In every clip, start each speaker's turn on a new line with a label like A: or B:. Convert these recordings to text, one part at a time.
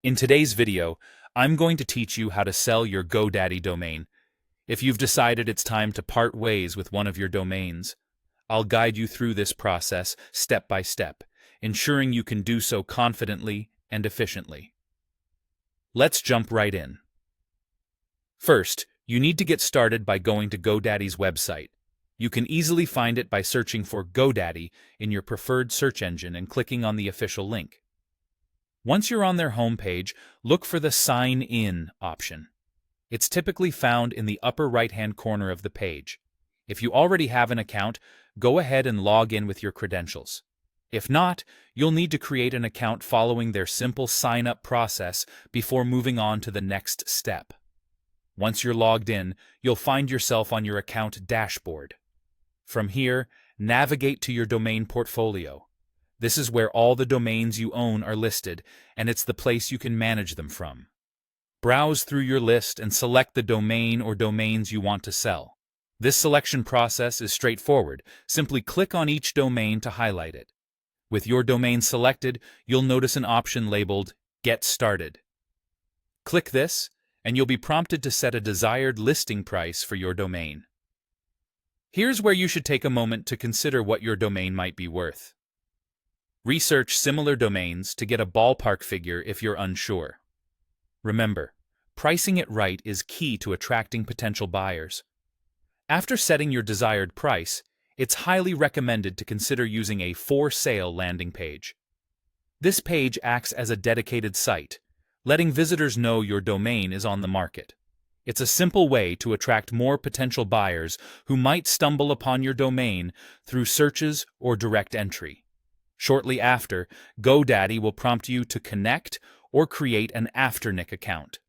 A: In today's video, I'm going to teach you how to sell your GoDaddy domain. If you've decided it's time to part ways with one of your domains, I'll guide you through this process step by step, ensuring you can do so confidently and efficiently. Let's jump right in. First, you need to get started by going to GoDaddy's website. You can easily find it by searching for GoDaddy in your preferred search engine and clicking on the official link. Once you're on their homepage, look for the Sign In option. It's typically found in the upper right-hand corner of the page. If you already have an account, go ahead and log in with your credentials. If not, you'll need to create an account following their simple sign-up process before moving on to the next step. Once you're logged in, you'll find yourself on your account dashboard. From here, navigate to your domain portfolio. This is where all the domains you own are listed, and it's the place you can manage them from. Browse through your list and select the domain or domains you want to sell. This selection process is straightforward. Simply click on each domain to highlight it. With your domain selected, you'll notice an option labeled Get Started. Click this, and you'll be prompted to set a desired listing price for your domain. Here's where you should take a moment to consider what your domain might be worth. Research similar domains to get a ballpark figure if you're unsure. Remember, pricing it right is key to attracting potential buyers. After setting your desired price, it's highly recommended to consider using a For Sale landing page. This page acts as a dedicated site, letting visitors know your domain is on the market. It's a simple way to attract more potential buyers who might stumble upon your domain through searches or direct entry. Shortly after, GoDaddy will prompt you to connect or create an Afternic account.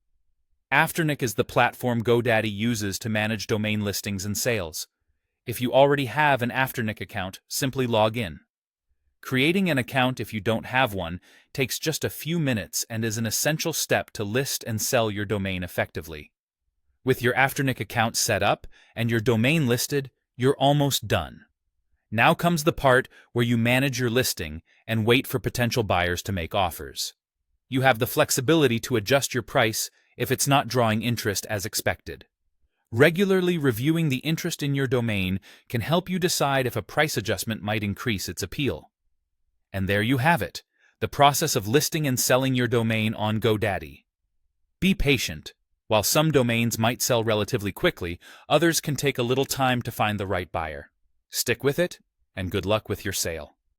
A: Afternic is the platform GoDaddy uses to manage domain listings and sales. If you already have an Afternic account, simply log in. Creating an account if you don't have one takes just a few minutes and is an essential step to list and sell your domain effectively. With your Afternic account set up and your domain listed, you're almost done. Now comes the part where you manage your listing and wait for potential buyers to make offers. You have the flexibility to adjust your price if it's not drawing interest as expected. Regularly reviewing the interest in your domain can help you decide if a price adjustment might increase its appeal. And there you have it, the process of listing and selling your domain on GoDaddy. Be patient. While some domains might sell relatively quickly, others can take a little time to find the right buyer. Stick with it, and good luck with your sale.